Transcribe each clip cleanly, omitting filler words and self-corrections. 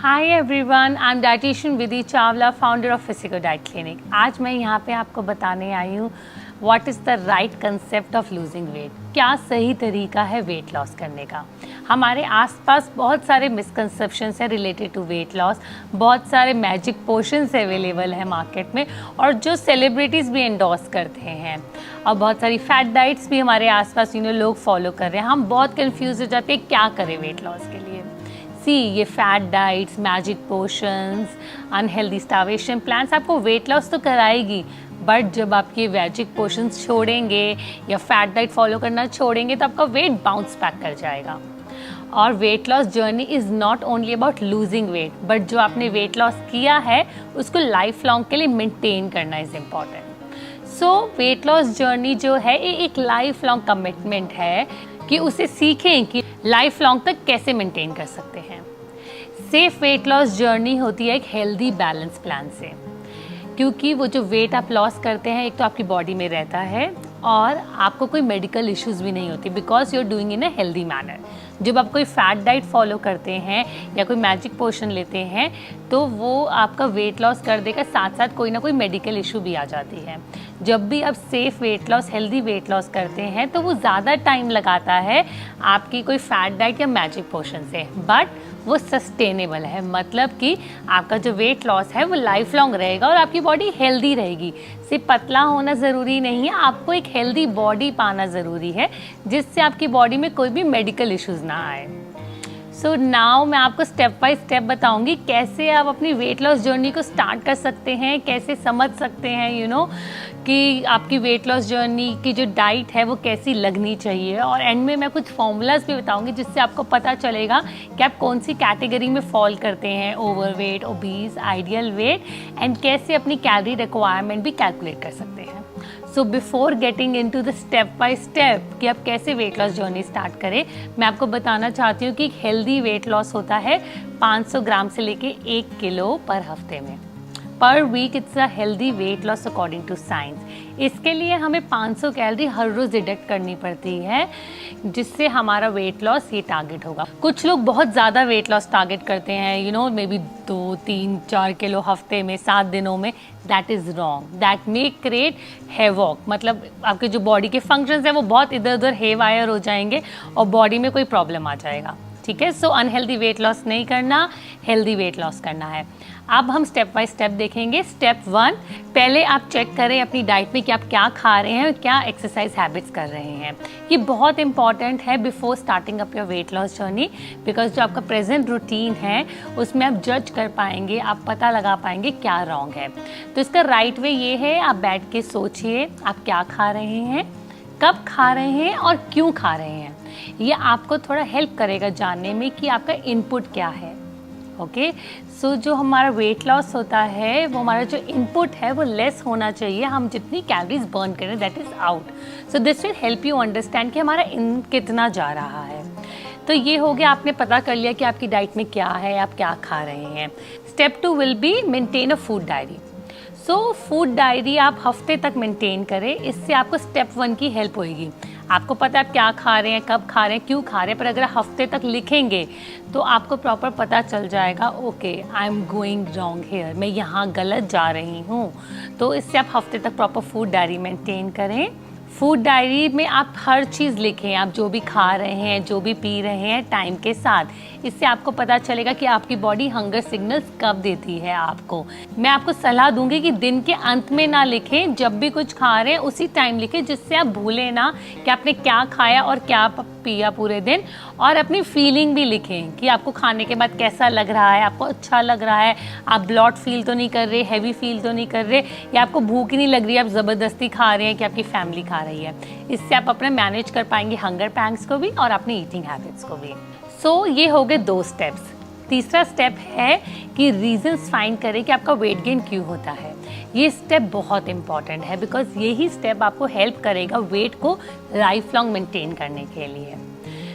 Hi everyone, I am dietitian Vidhi Chawla, founder of physical diet clinic. आज मैं यहाँ पे आपको बताने आई हूँ what is the right concept of losing weight. क्या सही तरीका है वेट लॉस करने का। हमारे आसपास बहुत सारे मिसकंसेप्शंस है रिलेटेड टू वेट लॉस, बहुत सारे मैजिक पोशंस अवेलेबल है मार्केट में और जो सेलिब्रिटीज़ भी एंडोर्स करते हैं और बहुत सारी फैट डाइट्स भी हमारे आसपास लोग फॉलो कर रहे हैं। हम बहुत कंफ्यूज हो जाते हैं क्या करें वेट लॉस के लिए। ये fat diets, magic potions, unhealthy starvation plans आपको वेट लॉस तो कराएगी, बट जब आप ये मैजिक पोशंस छोड़ेंगे या फैट डाइट फॉलो करना छोड़ेंगे तो आपका वेट बाउंस बैक कर जाएगा। और weight loss journey is not only about losing weight, but जो आपने वेट लॉस किया है उसको लाइफ लॉन्ग के लिए मेंटेन करना is important. So weight loss journey जो है ये एक लाइफ लॉन्ग कमिटमेंट है कि उसे सीखें कि लाइफ लॉन्ग तक कैसे मेंटेन कर सकते हैं। सेफ वेट लॉस जर्नी होती है एक हेल्दी बैलेंस प्लान से, क्योंकि वो जो वेट आप लॉस करते हैं एक तो आपकी बॉडी में रहता है और आपको कोई मेडिकल इश्यूज़ भी नहीं होती because you are doing in a healthy manner. जब आप कोई फैट डाइट फॉलो करते हैं या कोई मैजिक पोशन लेते हैं तो वो आपका वेट लॉस कर देगा, साथ साथ कोई ना कोई मेडिकल इशू भी आ जाती है। जब भी आप safe weight loss, healthy weight loss करते हैं तो वो ज़्यादा टाइम लगाता है आपकी कोई फैट डाइट या मैजिक पोशन से, बट वो सस्टेनेबल है। मतलब कि आपका जो वेट लॉस है वो लाइफ लॉन्ग रहेगा और आपकी बॉडी हेल्दी रहेगी। सिर्फ पतला होना ज़रूरी नहीं है, आपको एक हेल्दी बॉडी पाना ज़रूरी है जिससे आपकी बॉडी में कोई भी मेडिकल इश्यूज़ ना आए। सो नाउ मैं आपको स्टेप बाय स्टेप बताऊंगी कैसे आप अपनी वेट लॉस जर्नी को स्टार्ट कर सकते हैं, कैसे समझ सकते हैं कि आपकी वेट लॉस जर्नी की जो डाइट है वो कैसी लगनी चाहिए। और एंड में मैं कुछ फॉर्मूलाज भी बताऊंगी जिससे आपको पता चलेगा कि आप कौन सी कैटेगरी में फॉल करते हैं, overweight, obese, ideal weight, and कैसे अपनी कैलोरी रिक्वायरमेंट भी कैलकुलेट कर सकते हैं। So before getting into the step by step कि आप कैसे वेट लॉस जर्नी स्टार्ट करें, मैं आपको बताना चाहती हूँ कि हेल्दी वेट लॉस होता है 500 ग्राम से लेके 1 किलो पर हफ्ते में। Per week it's a healthy weight loss according to science. इसके लिए हमें 500 कैलोरी हर रोज़ डिडक्ट करनी पड़ती है जिससे हमारा वेट लॉस ये टारगेट होगा। कुछ लोग बहुत ज़्यादा वेट लॉस टारगेट करते हैं मे बी 2, 3, 4 किलो हफ्ते में, 7 दिनों में। That is wrong, that may create havoc. मतलब आपके जो बॉडी के फंक्शंस हैं वो बहुत इधर उधर हेवायर हो जाएंगे और बॉडी में कोई प्रॉब्लम आ जाएगा। ठीक है, सो अनहेल्दी वेट लॉस नहीं करना, हेल्दी वेट लॉस करना है। अब हम स्टेप बाय स्टेप देखेंगे। स्टेप 1, पहले आप चेक करें अपनी डाइट में कि आप क्या खा रहे हैं, क्या एक्सरसाइज हैबिट्स कर रहे हैं। ये बहुत इंपॉर्टेंट है before starting up your weight loss journey, because जो आपका प्रेजेंट रूटीन है उसमें आप जज कर पाएंगे, आप पता लगा पाएंगे क्या रॉन्ग है। तो इसका राइट वे ये है, आप बैठ के सोचिए आप क्या खा रहे हैं, कब खा रहे हैं और क्यों खा रहे हैं। ये आपको थोड़ा हेल्प करेगा जानने में कि आपका इनपुट क्या है। ओके, सो जो हमारा वेट लॉस होता है वो हमारा जो इनपुट है वो लेस होना चाहिए। हम जितनी कैलोरीज बर्न करें that is out. So this will help you understand कि हमारा इन कितना जा रहा है। तो ये हो गया, आपने पता कर लिया कि आपकी डाइट में क्या है, आप क्या खा रहे हैं। Step 2 will be maintain a food diary. So food diary आप हफ्ते तक मेंटेन करें, इससे आपको स्टेप 1 की हेल्प होगी। आपको पता है आप क्या खा रहे हैं, कब खा रहे हैं, क्यों खा रहे हैं, पर अगर आप हफ्ते तक लिखेंगे तो आपको प्रॉपर पता चल जाएगा, okay I am going wrong hair, मैं यहाँ गलत जा रही हूँ। तो इससे आप हफ्ते तक प्रॉपर फूड डायरी मेंटेन करें। फूड डायरी में आप हर चीज़ लिखें, आप जो भी खा रहे हैं, जो भी पी रहे हैं टाइम के साथ। इससे आपको पता चलेगा कि आपकी बॉडी हंगर सिग्नल्स कब देती है आपको। मैं आपको सलाह दूंगी कि दिन के अंत में ना लिखें, जब भी कुछ खा रहे हैं उसी टाइम लिखें, जिससे आप भूलें ना कि आपने क्या खाया और क्या पिया पूरे दिन। और अपनी फीलिंग भी लिखें कि आपको खाने के बाद कैसा लग रहा है, आपको अच्छा लग रहा है, आप ब्लॉट फील तो नहीं कर रहे, हैवी फील तो नहीं कर रहे, या आपको भूख ही नहीं लग रही है, आप ज़बरदस्ती खा रहे हैं कि आपकी फैमिली खा रही है। इससे आप अपना मैनेज कर पाएंगे हंगर पैंग्स को भी और अपनी ईटिंग हैबिट्स को भी। सो ये हो गए 2 स्टेप्स। तीसरा स्टेप है कि रीजंस फाइंड करें कि आपका वेट गेन क्यों होता है। ये स्टेप बहुत इंपॉर्टेंट है बिकॉज यही स्टेप आपको हेल्प करेगा वेट को लाइफ लॉन्ग मेंटेन करने के लिए।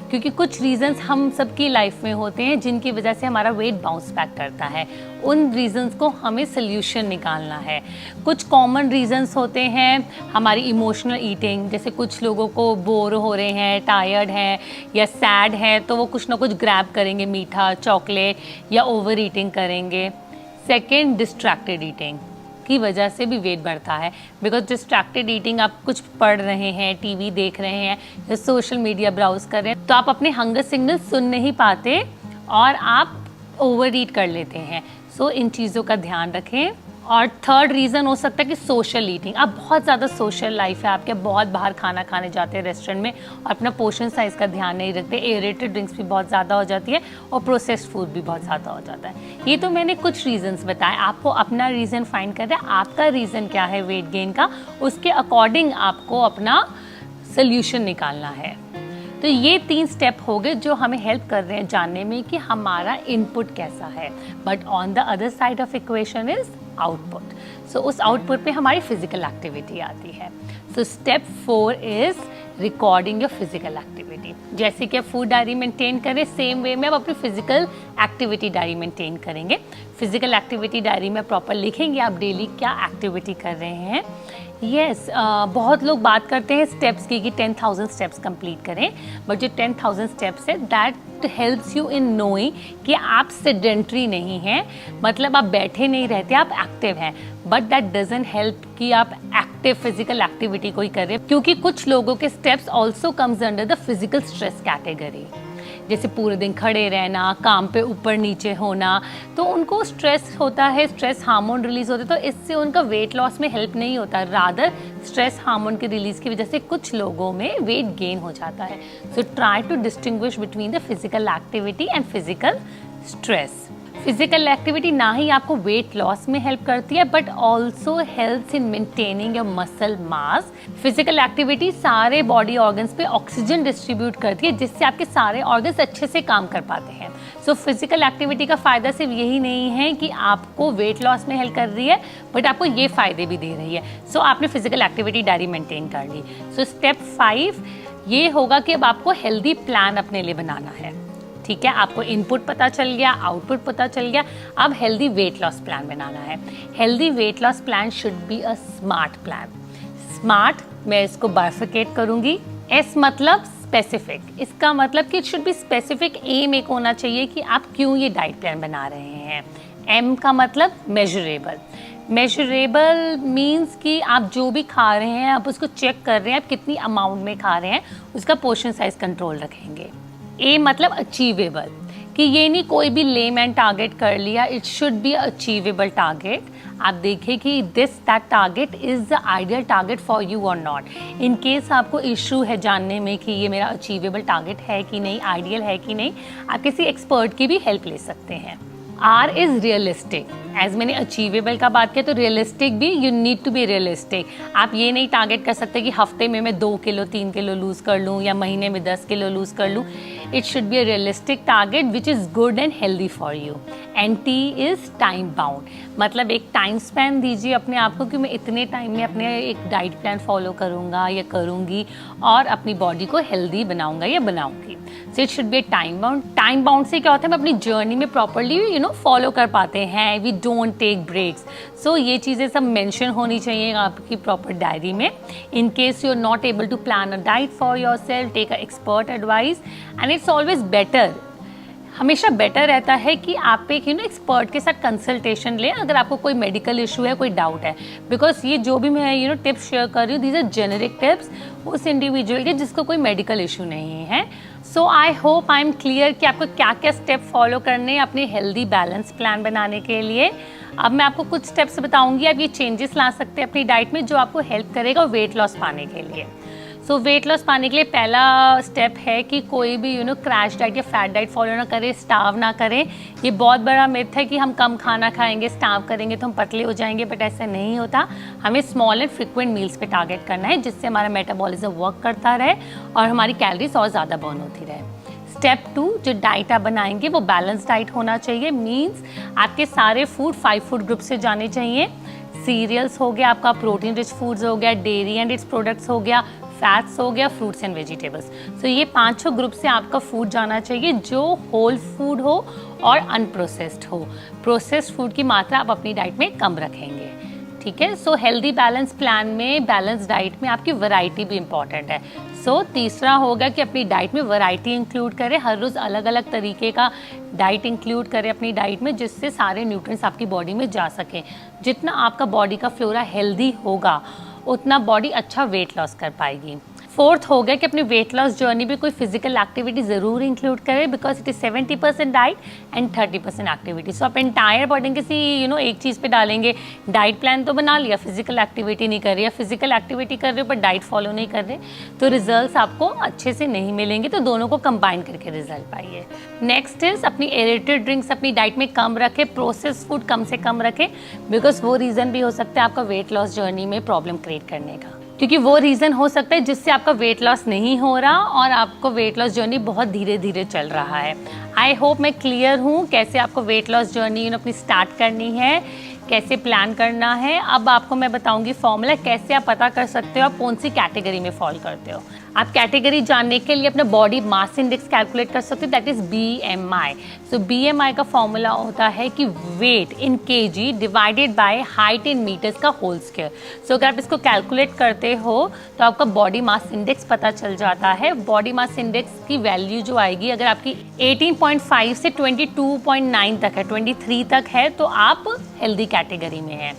क्योंकि कुछ रीजंस हम सबकी लाइफ में होते हैं जिनकी वजह से हमारा वेट बाउंस बैक करता है। उन रीजंस को हमें सोल्यूशन निकालना है। कुछ कॉमन रीजंस होते हैं हमारी इमोशनल ईटिंग, जैसे कुछ लोगों को बोर हो रहे हैं, टायर्ड हैं या सैड हैं, तो वो कुछ ना कुछ ग्रैब करेंगे, मीठा, चॉकलेट या ओवर ईटिंग करेंगे। सेकेंड, डिस्ट्रैक्टेड ईटिंग की वजह से भी वेट बढ़ता है। बिकॉज डिस्ट्रैक्टेड ईटिंग, आप कुछ पढ़ रहे हैं, टीवी देख रहे हैं या सोशल मीडिया ब्राउज कर रहे हैं, तो आप अपने हंगर सिग्नल सुन नहीं पाते और आप ओवर ईट कर लेते हैं। सो इन चीज़ों का ध्यान रखें। और थर्ड रीज़न हो सकता है कि सोशल ईटिंग। आप बहुत ज़्यादा सोशल लाइफ है आपके, बहुत बाहर खाना खाने जाते हैं रेस्टोरेंट में और अपना पोर्शन साइज़ का ध्यान नहीं रखते, एरेटेड ड्रिंक्स भी बहुत ज़्यादा हो जाती है और प्रोसेस्ड फूड भी बहुत ज़्यादा हो जाता है। ये तो मैंने कुछ रीज़न्स बताए, आपको अपना रीज़न फाइंड करना है। आपका रीज़न क्या है वेट गेन का, उसके अकॉर्डिंग आपको अपना सोल्यूशन निकालना है। तो ये 3 स्टेप हो गए जो हमें हेल्प कर रहे हैं जानने में कि हमारा इनपुट कैसा है। But on the other side of equation is output. So उस आउटपुट पे हमारी फिजिकल एक्टिविटी आती है। So step 4 is recording your physical activity. जैसे कि आप फूड डायरी मेंटेन करें, सेम वे में आप अपनी फिजिकल एक्टिविटी डायरी मेंटेन करेंगे। फिजिकल एक्टिविटी डायरी में प्रॉपर लिखेंगे आप डेली क्या एक्टिविटी कर रहे हैं। बहुत लोग बात करते हैं स्टेप्स की कि 10,000 स्टेप्स कंप्लीट करें, बट जो 10,000 स्टेप्स है that helps you in knowing कि आप सेडेंट्री नहीं हैं, मतलब आप बैठे नहीं रहते, आप एक्टिव हैं। बट दैट डजंट हेल्प कि आप एक्टिव फिजिकल एक्टिविटी कोई कर रहे हैं, क्योंकि कुछ लोगों के steps also comes under the physical stress category. जैसे पूरे दिन खड़े रहना, काम पे ऊपर नीचे होना, तो उनको स्ट्रेस होता है, स्ट्रेस हार्मोन रिलीज होते हैं, तो इससे उनका वेट लॉस में हेल्प नहीं होता, रादर स्ट्रेस हार्मोन के रिलीज की वजह से कुछ लोगों में वेट गेन हो जाता है। So try to distinguish between the physical activity and physical stress. Physical activity ना ही आपको वेट लॉस में हेल्प करती है but also helps in maintaining your muscle mass. Physical activity सारे बॉडी ऑर्गन्स पे ऑक्सीजन डिस्ट्रीब्यूट करती है जिससे आपके सारे ऑर्गन्स अच्छे से काम कर पाते हैं। सो फिजिकल एक्टिविटी का फ़ायदा सिर्फ यही नहीं है कि आपको वेट लॉस में हेल्प कर रही है, बट आपको ये फ़ायदे भी दे रही है। सो आपने फिजिकल एक्टिविटी डायरी मेंटेन कर ली। सो स्टेप 5 ये होगा कि अब आपको हेल्दी प्लान अपने लिए बनाना है। ठीक है, आपको इनपुट पता चल गया, आउटपुट पता चल गया, अब हेल्दी वेट लॉस प्लान बनाना है। Healthy weight loss plan should be a smart plan. Smart, मैं इसको बाइफिकेट करूंगी। एस मतलब स्पेसिफिक, इसका मतलब कि it should be specific, M एक होना चाहिए कि आप क्यों ये डाइट प्लान बना रहे हैं। एम का मतलब मेजरेबल। मेजरेबल मीन्स कि आप जो भी खा रहे हैं आप उसको चेक कर रहे हैं, आप कितनी अमाउंट में खा रहे हैं, उसका पोर्शन साइज कंट्रोल रखेंगे। ए मतलब अचीवेबल, कि ये नहीं कोई भी लेम एंड टारगेट कर लिया, it should B achievable target. आप देखें कि that target is the ideal target for you और नॉट। इन केस आपको इशू है जानने में कि ये मेरा अचीवेबल टारगेट है कि नहीं, आइडियल है कि नहीं, आप किसी एक्सपर्ट की भी हेल्प ले सकते हैं। R is realistic. एज मैंने अचीवेबल का बात किया तो रियलिस्टिक भी, you need to be realistic. आप ये नहीं टारगेट कर सकते कि हफ्ते में मैं 2 किलो 3 किलो लूज़ कर लूँ या महीने में 10 किलो लूज़ कर लूँ। It should be a realistic target which is good and healthy for you. And T is time bound, मतलब एक टाइम स्पैन दीजिए अपने आप को कि मैं इतने टाइम में अपने एक डाइट प्लान फॉलो करूँगा या करूँगी और अपनी बॉडी को हेल्दी बनाऊँगा या बनाऊँगी। So it should B time bound. Time bound से क्या होता है, हम अपनी जर्नी में प्रॉपरली फॉलो कर पाते हैं, वी डोंट टेक ब्रेक्स। सो ये चीज़ें सब मेंशन होनी चाहिए आपकी प्रॉपर डायरी में। In case you are not able to plan a diet for yourself, take a expert advice. And it's always better, हमेशा बेटर रहता है कि आप एक एक्सपर्ट के साथ कंसल्टेशन लें अगर आपको कोई मेडिकल इशू है, कोई डाउट है। बिकॉज ये जो भी मैं टिप्स शेयर कर रही हूँ, दीज आर जेनरिक टिप्स उस इंडिविजुअल के जिसको कोई मेडिकल इशू नहीं है। So I hope I am clear कि आपको क्या क्या स्टेप फॉलो करने हैं अपने हेल्दी बैलेंस प्लान बनाने के लिए। अब मैं आपको कुछ स्टेप्स बताऊंगी, आप ये चेंजेस ला सकते हैं अपनी डाइट में जो आपको हेल्प करेगा वेट लॉस पाने के लिए। सो वेट लॉस पाने के लिए पहला स्टेप है कि कोई भी क्रैश डाइट या फैट डाइट फॉलो ना करें, स्टार्व ना करें। ये बहुत बड़ा मिथ है कि हम कम खाना खाएंगे, स्टार्व करेंगे तो हम पतले हो जाएंगे, बट ऐसा नहीं होता। हमें स्मॉल एंड फ्रिक्वेंट मील्स पे टारगेट करना है जिससे हमारा मेटाबॉलिज्म वर्क करता रहे और हमारी कैलोरीज और ज़्यादा बर्न होती रहे। स्टेप 2, जो डाइट आप बनाएंगे वो बैलेंस डाइट होना चाहिए। मीन्स आपके सारे फूड 5 फूड ग्रुप से जाने चाहिए। सीरियल्स हो गया, आपका प्रोटीन रिच फूड्स हो गया, डेयरी एंड इट्स प्रोडक्ट्स हो गया, फैट्स हो गया, फ्रूट्स एंड वेजिटेबल्स। सो ये 5 ग्रुप से आपका फूड जाना चाहिए जो होल फूड हो और अनप्रोसेस्ड हो। प्रोसेस्ड फूड की मात्रा आप अपनी डाइट में कम रखेंगे, ठीक है। सो हेल्दी बैलेंस प्लान में, बैलेंस डाइट में आपकी वैरायटी भी इंपॉर्टेंट है। सो तीसरा होगा कि अपनी डाइट में वैरायटी इंक्लूड करें, हर रोज़ अलग अलग तरीके का डाइट इंक्लूड करें अपनी डाइट में, जिससे सारे न्यूट्रिएंट्स आपकी बॉडी में जा सकें। जितना आपका बॉडी का फ्लोरा हेल्दी होगा उतना बॉडी अच्छा वेट लॉस कर पाएगी। फोर्थ हो गया कि अपनी वेट लॉस जर्नी में कोई फिजिकल एक्टिविटी ज़रूर इंक्लूड करें, because it is 70% diet and 30% activity. So आप एंटायर बॉडी किसी एक चीज़ पे डालेंगे, डाइट प्लान तो बना लिया, फिजिकल एक्टिविटी नहीं कर रही, या फिजिकल एक्टिविटी कर रहे हो पर डाइट फॉलो नहीं कर रहे, तो रिजल्ट्स आपको अच्छे से नहीं मिलेंगे। तो दोनों को कंबाइन करके रिजल्ट पाइए। नेक्स्ट इज अपनी एरेटेड ड्रिंक्स अपनी डाइट में कम रखें, प्रोसेस फूड कम से कम रखें, बिकॉज वो रीज़न भी हो सकता है आपका वेट लॉस जर्नी में प्रॉब्लम क्रिएट करने का, क्योंकि वो रीज़न हो सकता है जिससे आपका वेट लॉस नहीं हो रहा और आपको वेट लॉस जर्नी बहुत धीरे धीरे चल रहा है। आई होप मैं क्लियर हूँ कैसे आपको वेट लॉस जर्नी अपनी स्टार्ट करनी है, कैसे प्लान करना है। अब आपको मैं बताऊंगी फॉर्मूला कैसे आप पता कर सकते हो आप कौन सी कैटेगरी में फॉल करते हो। आप कैटेगरी जानने के लिए अपना बॉडी मास इंडेक्स कैलकुलेट कर सकते हो, that is BMI। So BMI का फॉर्मूला होता है कि weight in kg divided by height in metres का होल स्क्वायर। सो अगर आप इसको कैलकुलेट करते हो तो आपका बॉडी मास इंडेक्स पता चल जाता है। बॉडी मास इंडेक्स की वैल्यू जो आएगी, अगर आपकी 18.5 से 22.9 तक है, 23 तक है, तो आप हेल्दी कैटेगरी में हैं।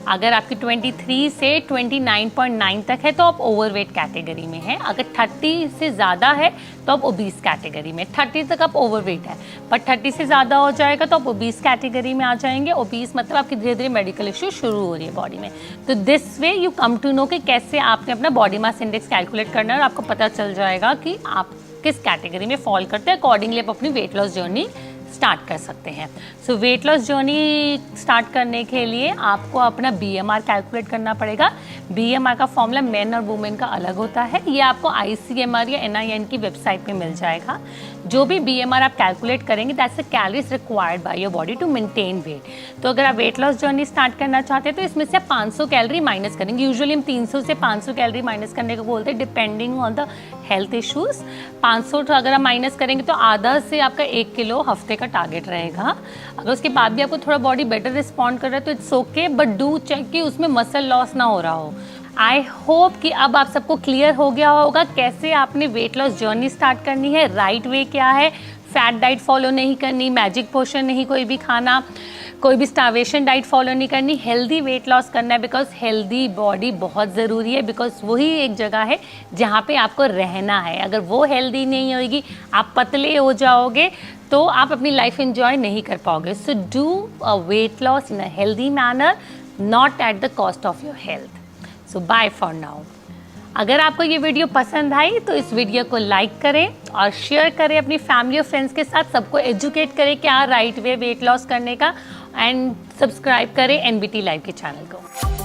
अगर आपकी 23 से 29.9 तक है तो आप ओवरवेट कैटेगरी में हैं। अगर 30 से ज़्यादा है तो आप ओबीस कैटेगरी में, 30 तक आप ओवरवेट है, पर 30 से ज़्यादा हो जाएगा तो आप ओबीस कैटेगरी में आ जाएंगे। ओबीस मतलब आपकी धीरे धीरे मेडिकल इश्यू शुरू हो रही है बॉडी में। तो this way you come to know कि कैसे आपने अपना बॉडी मास इंडेक्स कैलकुलेट करना है और आपको पता चल जाएगा कि आप किस कैटेगरी में फॉल करते हैं। अकॉर्डिंगली आप अपनी वेट लॉस जर्नी स्टार्ट कर सकते हैं। सो वेट लॉस जर्नी स्टार्ट करने के लिए आपको अपना BMR कैलकुलेट करना पड़ेगा। BMR का फॉर्मूला मेन और वुमेन का अलग होता है, ये आपको ICMR या NIN की वेबसाइट पे मिल जाएगा। जो भी BMR आप कैलकुलेट करेंगे that's the calories required by your body to maintain weight. तो अगर आप वेट लॉस जर्नी स्टार्ट करना चाहते हैं तो इसमें से आप 500 कैलोरी माइनस करेंगे। यूजुअली हम 300 से 500 कैलोरी माइनस करने को बोलते हैं, depending on the health issues. 500 अगर आप माइनस करेंगे तो आधा से आपका 1 किलो हफ्ते का टारगेट रहेगा। अगर उसके बाद भी आपको थोड़ा बॉडी बेटर रिस्पॉन्ड कर रहा है तो it's okay, but do check कि उसमें मसल लॉस ना हो रहा हो। आई होप कि अब आप सबको क्लियर हो गया होगा कैसे आपने वेट लॉस जर्नी स्टार्ट करनी है, राइट वे क्या है, फैट डाइट फॉलो नहीं करनी, मैजिक पोशन नहीं कोई भी खाना, कोई भी स्टार्वेशन डाइट फॉलो नहीं करनी, हेल्दी वेट लॉस करना है, बिकॉज हेल्दी बॉडी बहुत ज़रूरी है, बिकॉज वही एक जगह है जहाँ पे आपको रहना है। अगर वो हेल्दी नहीं होगी, आप पतले हो जाओगे तो आप अपनी लाइफ एंजॉय नहीं कर पाओगे। So do a weight loss in a healthy manner, not at the cost of your health. So bye for now. अगर आपको ये वीडियो पसंद आई तो इस वीडियो को लाइक करें और शेयर करें अपनी फैमिली और फ्रेंड्स के साथ, सबको एजुकेट करें क्या राइट वे वेट लॉस करने का, एंड सब्सक्राइब करें NBT लाइव के चैनल को।